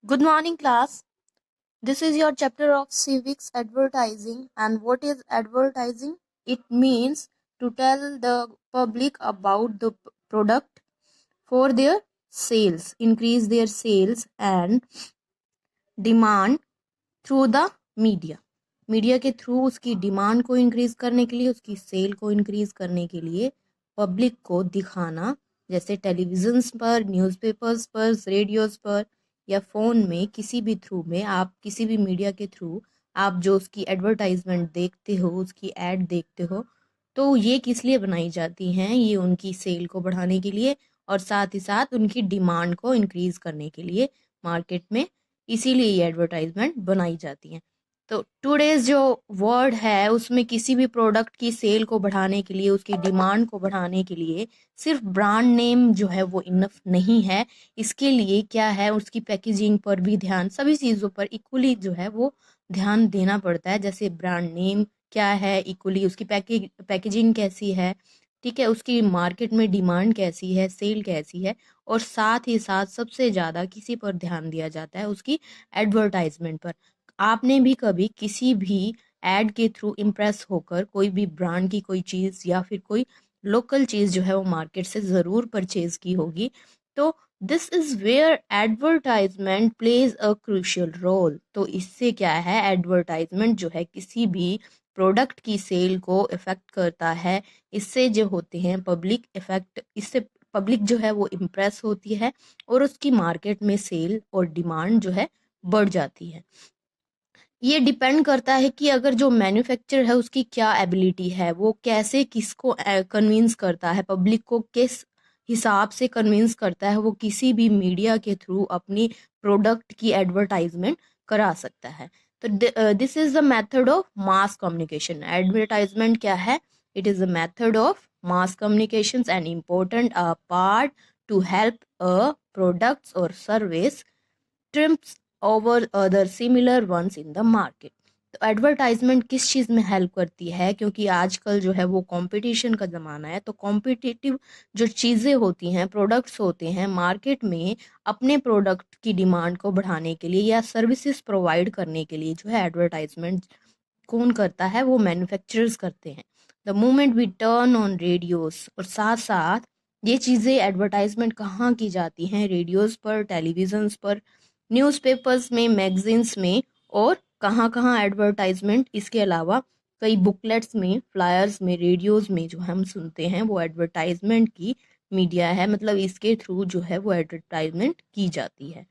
Good morning, class. This is your chapter of civics advertising. And what is advertising? It means to tell the public about the product for their sales, increase their sales and demand through the media. Media के through उसकी demand को increase करने के लिए, उसकी cell को increase करने के लिए पब्लिक को दिखाना, जैसे टेलीविजन्स पर, न्यूज़पेपर्स पर, रेडियोस पर या फ़ोन में, किसी भी थ्रू में, आप किसी भी मीडिया के थ्रू आप जो उसकी एडवर्टाइजमेंट देखते हो, उसकी एड देखते हो, तो ये किस लिए बनाई जाती हैं? ये उनकी सेल को बढ़ाने के लिए और साथ ही साथ उनकी डिमांड को इंक्रीज करने के लिए मार्केट में, इसीलिए ये एडवर्टाइजमेंट बनाई जाती हैं। तो टुडेज जो वर्ड है उसमें किसी भी प्रोडक्ट की सेल को बढ़ाने के लिए, उसकी डिमांड को बढ़ाने के लिए सिर्फ ब्रांड नेम जो है वो इनफ नहीं है। इसके लिए क्या है, उसकी पैकेजिंग पर भी ध्यान, सभी चीज़ों पर इक्वली जो है वो ध्यान देना पड़ता है। जैसे ब्रांड नेम क्या है, इक्वली उसकी पैकेजिंग कैसी है, ठीक है, उसकी मार्केट में डिमांड कैसी है, सेल कैसी है, और साथ ही साथ सबसे ज़्यादा किसी पर ध्यान दिया जाता है, उसकी एडवर्टाइजमेंट पर। आपने भी कभी किसी भी एड के थ्रू इम्प्रेस होकर कोई भी ब्रांड की कोई चीज़ या फिर कोई लोकल चीज़ जो है वो मार्केट से ज़रूर परचेज की होगी। तो this is where advertisement plays a crucial role. तो इससे क्या है, एडवर्टाइजमेंट जो है किसी भी प्रोडक्ट की सेल को इफ़ेक्ट करता है। इससे जो होते हैं पब्लिक इफ़ेक्ट, इससे पब्लिक जो है वो इम्प्रेस होती है और उसकी मार्केट में सेल और डिमांड जो है बढ़ जाती है। ये डिपेंड करता है कि अगर जो मैन्युफैक्चरर है उसकी क्या एबिलिटी है, वो कैसे किसको कन्विंस करता है, पब्लिक को किस हिसाब से कन्विंस करता है, वो किसी भी मीडिया के थ्रू अपनी प्रोडक्ट की एडवर्टाइजमेंट करा सकता है। तो this is the method of mass communication. Advertisement क्या है? It is the method of mass communication and important a part to help a products और service trims over other similar ones in the market. तो advertisement किस चीज़ में help करती है? क्योंकि आजकल जो है वो कंपटीशन का ज़माना है, तो कॉम्पिटिटिव जो चीज़ें होती हैं, प्रोडक्ट्स होते हैं मार्केट में, अपने प्रोडक्ट की डिमांड को बढ़ाने के लिए या सर्विसेज प्रोवाइड करने के लिए जो है एडवर्टाइजमेंट कौन करता है? वो मैन्युफैक्चरर्स करते हैं। The moment we turn on radios, और साथ साथ ये चीज़ें एडवर्टाइजमेंट कहाँ की जाती हैं? रेडियोस पर, टेलीविजन्स पर, न्यूज़पेपर्स में, मैगजीन्स में, और कहाँ कहाँ एडवर्टाइजमेंट इसके अलावा कई बुकलेट्स में, फ्लायर्स में, रेडियोस में जो हम सुनते हैं वो एडवर्टाइजमेंट की मीडिया है, मतलब इसके थ्रू जो है वो एडवर्टाइजमेंट की जाती है।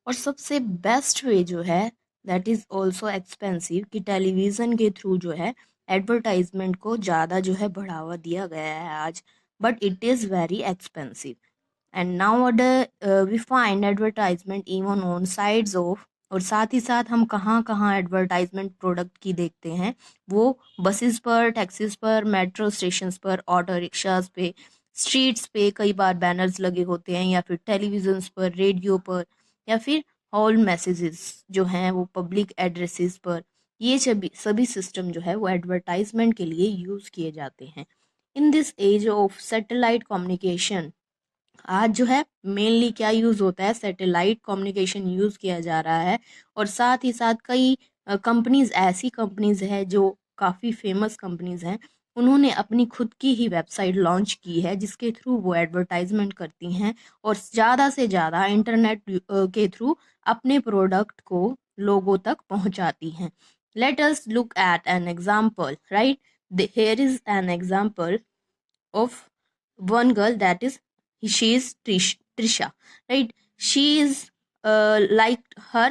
और सबसे बेस्ट वे जो है, दैट इज़ ऑल्सो एक्सपेंसिव, कि टेलीविज़न के थ्रू जो है एडवर्टाइजमेंट को ज़्यादा जो है बढ़ावा दिया गया है आज, but it is very expensive. And now we find advertisement even on sides of, और साथ ही साथ हम कहाँ कहाँ एडवर्टाइजमेंट प्रोडक्ट की देखते हैं, वो बसेस पर, टैक्सीज पर, मेट्रो स्टेशंस पर, ऑटो रिक्शाज पे, स्ट्रीट्स पे कई बार बैनर्स लगे होते हैं, या फिर टेलीविजन्स पर, रेडियो पर, या फिर हॉल मैसेजेस जो हैं वो पब्लिक एड्रेसेस पर। ये सभी सभी सिस्टम जो है वो एडवर्टाइजमेंट के लिए यूज़ किए जाते हैं। In this age of satellite communication, आज जो है मेनली क्या यूज़ होता है, सैटेलाइट कम्युनिकेशन यूज़ किया जा रहा है। और साथ ही साथ कई कंपनीज, ऐसी कंपनीज है जो काफ़ी फेमस कंपनीज हैं, उन्होंने अपनी खुद की ही वेबसाइट लॉन्च की है जिसके थ्रू वो एडवर्टाइजमेंट करती हैं और ज़्यादा से ज़्यादा इंटरनेट के थ्रू अपने प्रोडक्ट को लोगों तक पहुंचाती हैं। Let us look at an example, right? Here is an example of one girl, that is, she is Trisha, right? She is like her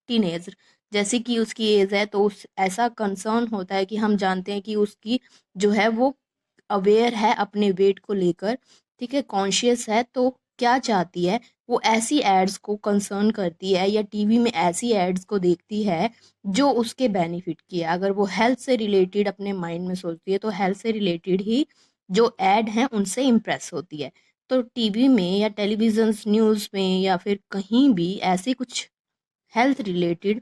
teenager, जैसे कि उसकी एज है, तो उस ऐसा कंसर्न होता है कि हम जानते हैं कि उसकी जो है वो अवेयर है अपने वेट को लेकर, ठीक है, कॉन्शियस है। तो क्या चाहती है, वो ऐसी एड्स को कंसर्न करती है या टीवी में ऐसी एड्स को देखती है जो उसके बेनिफिट की है। अगर वो हेल्थ से रिलेटेड अपने माइंड में सोचती है तो हेल्थ से रिलेटेड ही जो ऐड हैं उनसे इम्प्रेस होती है। तो टीवी में या टेलीविजन न्यूज़ में या फिर कहीं भी ऐसे कुछ हेल्थ रिलेटेड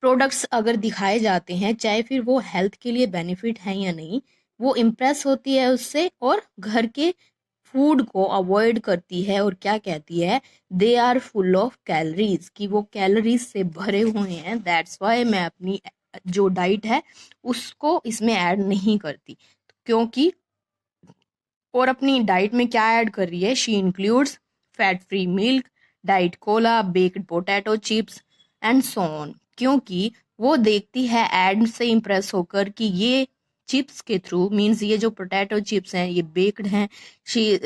प्रोडक्ट्स अगर दिखाए जाते हैं, चाहे फिर वो हेल्थ के लिए बेनिफिट हैं या नहीं, वो इम्प्रेस होती है उससे और घर के फूड को अवॉइड करती है और क्या कहती है, they are full of calories, कि वो कैलोरीज से भरे हुए हैं, दैट्स वाई मैं अपनी जो डाइट है उसको इसमें ऐड नहीं करती, क्योंकि और अपनी डाइट में क्या ऐड कर रही है, she includes fat free milk, diet Cola, baked potato chips and so on, क्योंकि वो देखती है एड से इम्प्रेस होकर कि ये चिप्स के थ्रू, मीन्स ये जो पोटैटो चिप्स हैं ये बेक्ड हैं, शी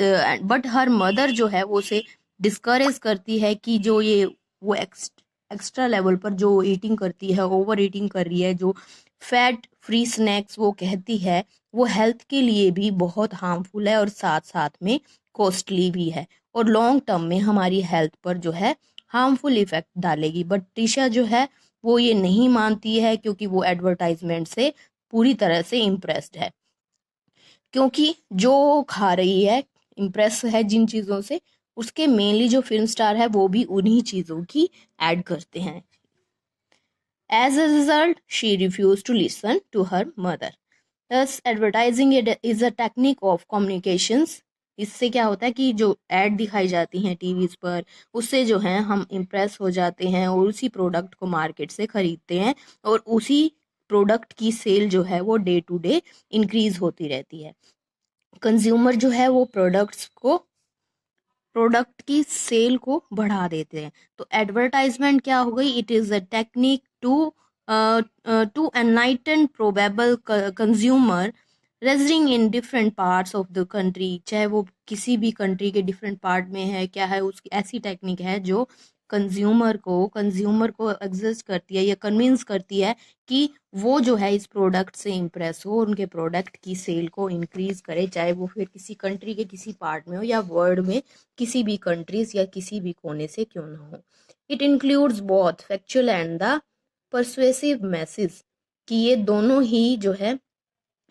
बट हर मदर जो है वो उसे डिस्करेज करती है कि जो ये वो एक्स्ट्रा लेवल पर जो ईटिंग करती है, ओवर ईटिंग कर रही है, जो फैट फ्री स्नैक्स वो कहती है, वो हेल्थ के लिए भी बहुत हार्मफुल है और साथ साथ में कॉस्टली भी है और लॉन्ग टर्म में हमारी हेल्थ पर जो है हार्मफुल इफेक्ट डालेगी। बट टिशा जो है वो ये नहीं मानती है, क्योंकि वो एडवर्टाइजमेंट से पूरी तरह से इम्प्रेस्ड है, क्योंकि जो खा रही है, इम्प्रेस है जिन चीज़ों से, उसके मेनली जो फिल्म स्टार है वो भी उन्हीं चीज़ों की ऐड करते हैं। As a result, she refused to listen to her mother. Thus, advertising is a technique of communications. इससे क्या होता है कि जो एड दिखाई जाती हैं टीवीज पर, उससे जो है हम इम्प्रेस हो जाते हैं और उसी प्रोडक्ट को मार्केट से खरीदते हैं और उसी प्रोडक्ट की सेल जो है वो डे टू डे इंक्रीज होती रहती है। कंज्यूमर जो है वो प्रोडक्ट की सेल को बढ़ा देते हैं। तो एडवर्टाइजमेंट क्या हो गई, it is a technique to enlighten probable consumer residing in different parts of the country, चाहे वो किसी भी कंट्री के डिफरेंट पार्ट में है, क्या है उसकी ऐसी टेक्निक है जो कंज्यूमर को एग्जिस्ट करती है या कन्विंस करती है कि वो जो है इस प्रोडक्ट से इम्प्रेस हो, उनके प्रोडक्ट की सेल को इंक्रीज करे, चाहे वो फिर किसी कंट्री के किसी पार्ट में हो या वर्ल्ड में किसी भी कंट्रीज या किसी भी कोने से क्यों ना हो। It includes both factual and the persuasive message, कि ये दोनों ही जो है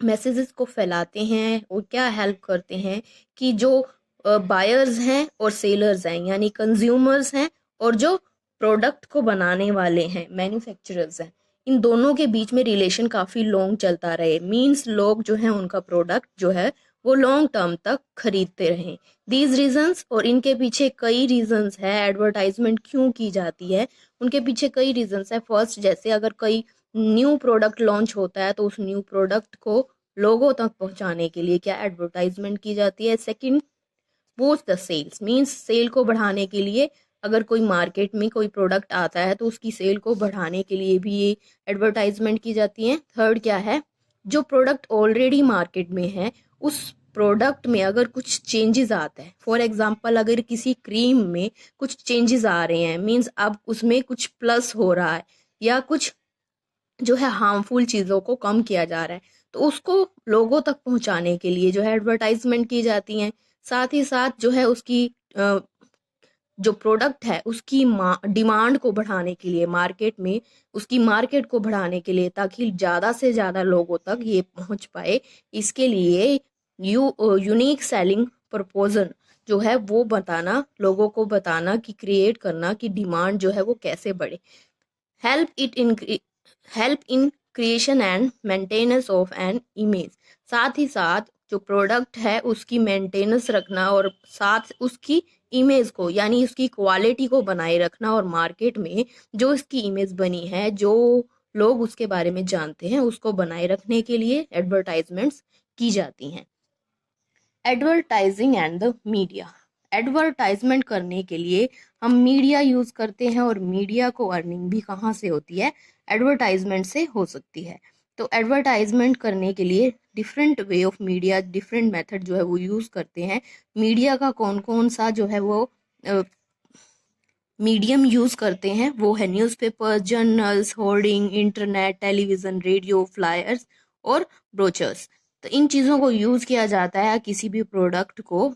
मैसेजेस को फैलाते हैं और क्या हेल्प करते हैं कि जो बायर्स हैं और सेलर्स हैं, यानी कंज्यूमर्स हैं और जो प्रोडक्ट को बनाने वाले हैं, मैन्युफैक्चरर्स हैं, इन दोनों के बीच में रिलेशन काफ़ी लॉन्ग चलता रहे, मींस लोग जो हैं उनका प्रोडक्ट जो है वो लॉन्ग टर्म तक खरीदते रहें। दीज रीजंस, और इनके पीछे कई रीजंस है, एडवर्टाइजमेंट क्यों की जाती है उनके पीछे कई रीजंस है। फर्स्ट, जैसे अगर कोई न्यू प्रोडक्ट लॉन्च होता है तो उस न्यू प्रोडक्ट को लोगों तक पहुंचाने के लिए क्या एडवर्टाइजमेंट की जाती है। Second, boost the sales, means sale को बढ़ाने के लिए अगर कोई मार्केट में कोई प्रोडक्ट आता है तो उसकी सेल को बढ़ाने के लिए भी ये एडवर्टाइजमेंट की जाती है। थर्ड क्या है, जो प्रोडक्ट ऑलरेडी मार्केट में है उस प्रोडक्ट में अगर कुछ चेंजेस आता है, फॉर एग्जांपल अगर किसी क्रीम में कुछ चेंजेस आ रहे हैं, मींस अब उसमें कुछ प्लस हो रहा है या कुछ जो है हार्मफुल चीज़ों को कम किया जा रहा है, तो उसको लोगों तक पहुंचाने के लिए जो है एडवर्टाइजमेंट की जाती हैं। साथ ही साथ जो है उसकी जो प्रोडक्ट है उसकी डिमांड को बढ़ाने के लिए, मार्केट में उसकी मार्केट को बढ़ाने के लिए, ताकि ज़्यादा से ज़्यादा लोगों तक ये पहुंच पाए, इसके लिए यूनिक सेलिंग प्रपोजल जो है वो बताना, लोगों को बताना कि क्रिएट करना कि डिमांड जो है वो कैसे बढ़े। Help in creation and maintenance of an image, साथ ही साथ जो प्रोडक्ट है उसकी मेंटेनेंस रखना और साथ उसकी इमेज को, यानी उसकी क्वालिटी को बनाए रखना, और मार्केट में जो इसकी इमेज बनी है, जो लोग उसके बारे में जानते हैं, उसको बनाए रखने के लिए एडवर्टाइजमेंट्स की जाती हैं। Advertising and the media, advertisement करने के लिए हम मीडिया यूज़ करते हैं और मीडिया को अर्निंग भी कहाँ से होती है, एडवर्टाइजमेंट से हो सकती है। तो एडवर्टाइजमेंट करने के लिए different way of media, different method जो है वो यूज़ करते हैं। मीडिया का कौन कौन सा जो है वो मीडियम यूज़ करते हैं, वो है newspaper, journals, hoarding, internet, television, radio, flyers और ब्रोचर्स। तो इन चीज़ों को यूज़ किया जाता है किसी भी प्रोडक्ट को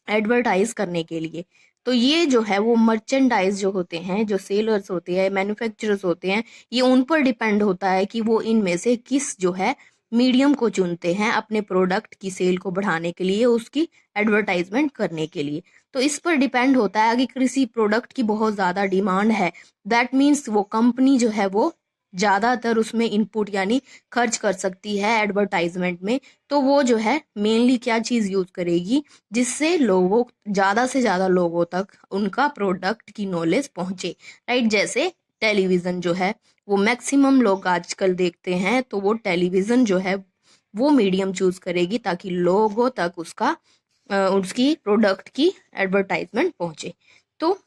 एडवर्टाइज करने के लिए। तो ये जो है वो मर्चेंडाइज जो होते हैं, जो सेलर्स होते हैं, मैन्युफैक्चरर्स होते हैं, ये उन पर डिपेंड होता है कि वो इनमें से किस जो है मीडियम को चुनते हैं अपने प्रोडक्ट की सेल को बढ़ाने के लिए, उसकी एडवर्टाइजमेंट करने के लिए। तो इस पर डिपेंड होता है कि किसी प्रोडक्ट की बहुत ज़्यादा डिमांड है, दैट मीन्स वो कंपनी जो है वो ज़्यादातर उसमें इनपुट यानी खर्च कर सकती है एडवर्टाइजमेंट में, तो वो जो है मेनली क्या चीज़ यूज़ करेगी जिससे लोगों ज़्यादा से ज़्यादा लोगों तक उनका प्रोडक्ट की नॉलेज पहुँचे, राइट। जैसे टेलीविज़न जो है वो मैक्सिमम लोग आजकल देखते हैं, तो वो टेलीविज़न जो है वो मीडियम चूज़ करेगी ताकि लोगों तक उसकी प्रोडक्ट की एडवर्टाइजमेंट पहुँचे। तो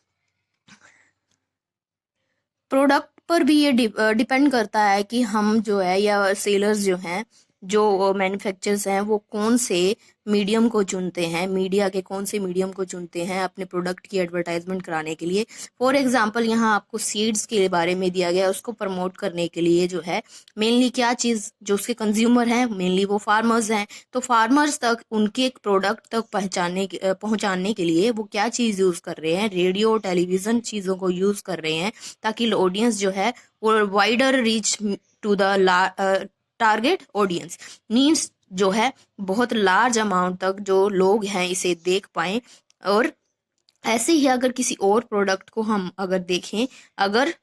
प्रोडक्ट पर भी ये डिपेंड करता है कि हम जो है या सेलर्स जो हैं, जो मैन्युफैक्चरर्स हैं, वो कौन से मीडियम को चुनते हैं, मीडिया के कौन से मीडियम को चुनते हैं अपने प्रोडक्ट की एडवर्टाइजमेंट कराने के लिए। फॉर एग्जांपल यहाँ आपको सीड्स के बारे में दिया गया है, उसको प्रमोट करने के लिए जो है मेनली क्या चीज़, जो उसके कंज्यूमर हैं मेनली वो फार्मर्स हैं, तो फार्मर्स तक उनके प्रोडक्ट तक पहुंचाने के लिए वो क्या चीज़ यूज़ कर रहे हैं, रेडियो टेलीविज़न चीज़ों को यूज़ कर रहे हैं ताकि ऑडियंस जो है वो wider reach to the target audience means जो है बहुत लार्ज अमाउंट तक जो लोग हैं इसे देख पाएं। और ऐसे ही अगर किसी और प्रोडक्ट को हम अगर देखें, अगर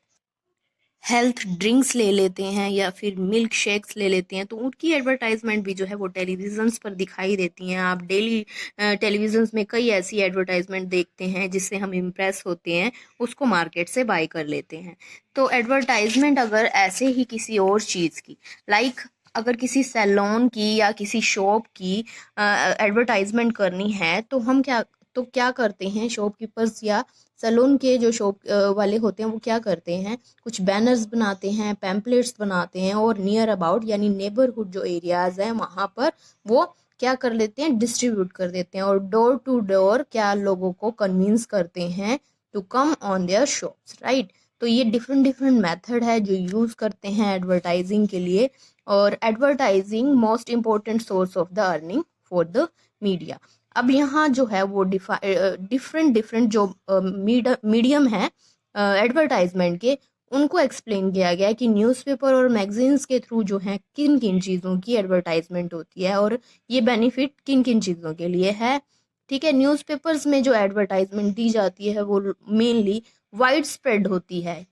हेल्थ ड्रिंक्स ले लेते हैं या फिर मिल्क शेक्स ले लेते हैं, तो उनकी एडवर्टाइजमेंट भी जो है वो टेलीविजन्स पर दिखाई देती हैं। आप डेली टेलीविजन्स में कई ऐसी एडवर्टाइजमेंट देखते हैं जिससे हम इम्प्रेस होते हैं, उसको मार्केट से बाय कर लेते हैं। तो एडवर्टाइजमेंट अगर ऐसे ही किसी और चीज़ की, लाइक अगर किसी सैलून की या किसी शॉप की एडवर्टाइजमेंट करनी है, तो क्या करते हैं शॉपकीपर्स या सैलून के जो शॉप वाले होते हैं वो क्या करते हैं, कुछ बैनर्स बनाते हैं, पैम्पलेट्स बनाते हैं और नियर अबाउट यानी नेबरहुड जो एरियाज हैं वहाँ पर वो क्या कर लेते हैं, डिस्ट्रीब्यूट कर देते हैं और डोर टू डोर क्या लोगों को कन्विंस करते हैं to come on their shops, right. तो ये डिफरेंट डिफरेंट मेथड है जो यूज़ करते हैं एडवर्टाइजिंग के लिए। और advertising most important source of the earning for the media. अब यहाँ जो है वो डिफरेंट डिफरेंट जो मीडियम है एडवर्टाइजमेंट के, उनको एक्सप्लेन किया गया है कि न्यूज़पेपर और मैगजीन्स के थ्रू जो है किन किन चीज़ों की एडवर्टाइजमेंट होती है और ये बेनिफिट किन किन चीज़ों के लिए है। ठीक है, न्यूज़पेपर्स में जो एडवर्टाइजमेंट दी जाती है वो मेनली वाइड स्प्रेड होती है।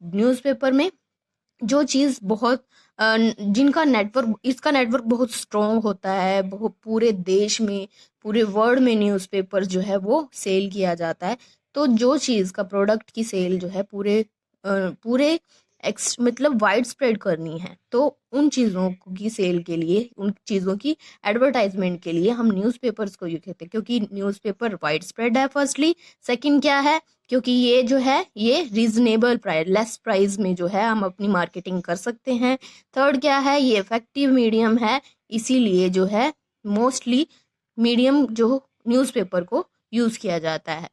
न्यूज़पेपर में जो चीज़ बहुत जिनका नेटवर्क, इसका नेटवर्क बहुत स्ट्रॉन्ग होता है, बहुत पूरे देश में पूरे वर्ल्ड में न्यूज़पेपर जो है वो सेल किया जाता है। तो जो चीज़ का प्रोडक्ट की सेल जो है पूरे मतलब वाइड स्प्रेड करनी है, तो उन चीज़ों की सेल के लिए, उन चीज़ों की एडवर्टाइजमेंट के लिए हम न्यूज़पेपर्स को यूज करते हैं, क्योंकि न्यूज़पेपर वाइड स्प्रेड है फर्स्टली। सेकंड क्या है, क्योंकि ये जो है ये रीजनेबल प्राइस, लेस प्राइस में जो है हम अपनी मार्केटिंग कर सकते हैं। थर्ड क्या है, ये इफेक्टिव मीडियम है, इसीलिए जो है मोस्टली मीडियम जो न्यूज़पेपर को यूज़ किया जाता है।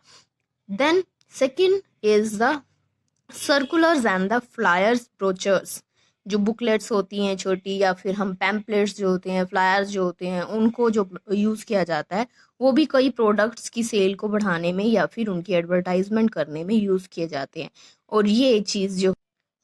Then second is the circulars and the flyers, brochures, जो बुकलेट्स होती हैं छोटी, या फिर हम पैम्पलेट्स जो होते हैं, फ्लायर्स जो होते हैं, उनको जो यूज़ किया जाता है वो भी कई प्रोडक्ट्स की सेल को बढ़ाने में या फिर उनकी एडवर्टाइजमेंट करने में यूज़ किए जाते हैं। और ये चीज़ जो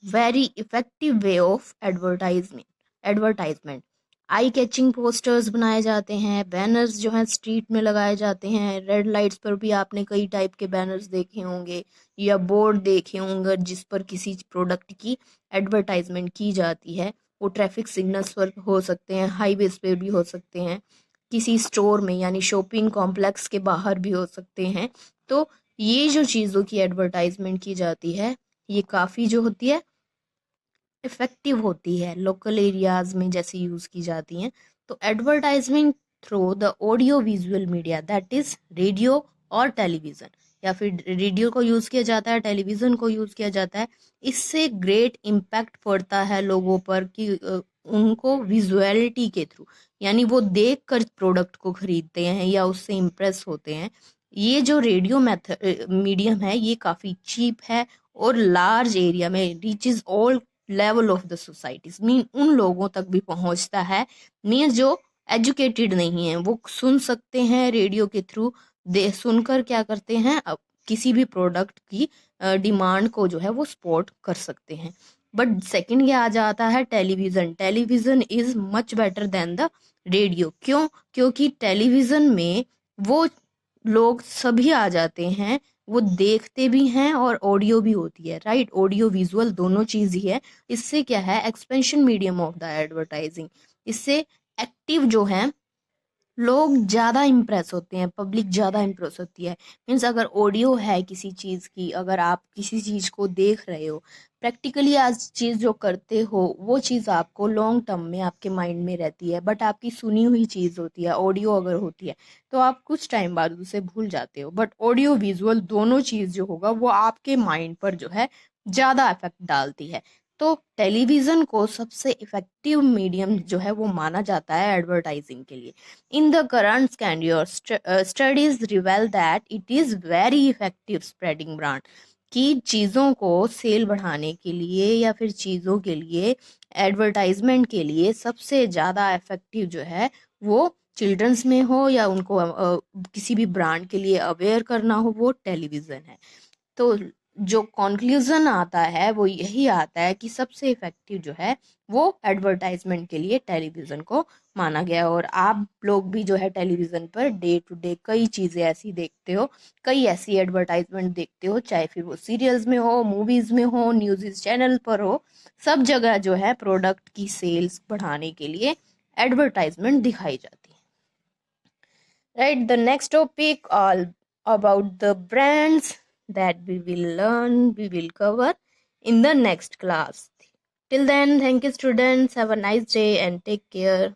very effective way of advertisement. Eye catching posters बनाए जाते हैं, बैनर्स जो हैं स्ट्रीट में लगाए जाते हैं, रेड लाइट्स पर भी आपने कई टाइप के बैनर्स देखे होंगे या बोर्ड देखे होंगे जिस पर किसी प्रोडक्ट की एडवर्टाइजमेंट की जाती है। वो ट्रैफिक सिग्नल्स पर हो सकते हैं, हाईवेज पे भी हो सकते हैं, किसी स्टोर में यानी शॉपिंग कॉम्प्लेक्स के बाहर भी हो सकते हैं। तो ये जो चीज़ों की एडवर्टाइजमेंट की जाती है ये काफ़ी जो होती है इफ़ेक्टिव होती है, लोकल एरियाज़ में जैसे यूज़ की जाती हैं। तो advertisement through the audio visual media, that is radio और टेलीविज़न, या फिर रेडियो को यूज़ किया जाता है, टेलीविज़न को यूज़ किया जाता है। इससे ग्रेट इम्पैक्ट पड़ता है लोगों पर कि उनको विजुअलिटी के थ्रू, यानी वो देख कर प्रोडक्ट को खरीदते हैं या उससे इम्प्रेस होते हैं। ये जो रेडियो मेथड मीडियम है ये काफ़ी चीप है और लार्ज एरिया में reaches all level of the societies, mean उन लोगों तक भी पहुंचता है, मीन जो एजुकेटेड नहीं है वो सुन सकते हैं रेडियो के थ्रू, दे सुनकर क्या करते हैं, अब किसी भी प्रोडक्ट की डिमांड को जो है वो सपोर्ट कर सकते हैं। बट सेकंड ये आ जाता है television. Television is much better than the radio. क्यों? क्योंकि टेलीविज़न में वो लोग सभी आ जाते हैं वो देखते भी हैं और ऑडियो भी होती है, राइट। ऑडियो विजुअल दोनों चीज ही है। इससे क्या है, expansion medium of the advertising. इससे एक्टिव जो है लोग ज्यादा इम्प्रेस होते हैं, पब्लिक ज्यादा इम्प्रेस होती है। मीन्स अगर ऑडियो है किसी चीज की, अगर आप किसी चीज को देख रहे हो, प्रैक्टिकली आज चीज जो करते हो वो चीज आपको लॉन्ग टर्म में आपके माइंड में रहती है। बट आपकी सुनी हुई चीज होती है, ऑडियो अगर होती है तो आप कुछ टाइम बाद उसे भूल जाते हो। बट ऑडियो विजुअल दोनों चीज जो होगा वो आपके माइंड पर जो है ज्यादा इफेक्ट डालती है। तो टेलीविजन को सबसे इफेक्टिव मीडियम जो है वो माना जाता है एडवर्टाइजिंग के लिए। In the current scenario, studies reveal that it is very effective spreading brand, कि चीज़ों को सेल बढ़ाने के लिए या फिर चीज़ों के लिए एडवर्टाइजमेंट के लिए सबसे ज़्यादा इफेक्टिव जो है वो चिल्ड्रंस में हो या उनको किसी भी ब्रांड के लिए अवेयर करना हो, वो टेलीविज़न है। तो जो कंक्लूजन आता है वो यही आता है कि सबसे इफेक्टिव जो है वो एडवर्टाइजमेंट के लिए टेलीविज़न को माना गया। और आप लोग भी जो है television per day to day कई चीज़ें ऐसी देखते हो, कई ऐसी एडवर्टाइजमेंट देखते हो, चाहे फिर वो सीरियल्स में हो, मूवीज़ में हो, न्यूज़ चैनल पर हो, सब जगह जो है प्रोडक्ट की सेल्स बढ़ाने के लिए एडवर्टाइजमेंट दिखाई जाती है। Right, the next topic all about the brands that we will learn, we will cover in the next class. Till then, thank you students. Have a nice day and take care.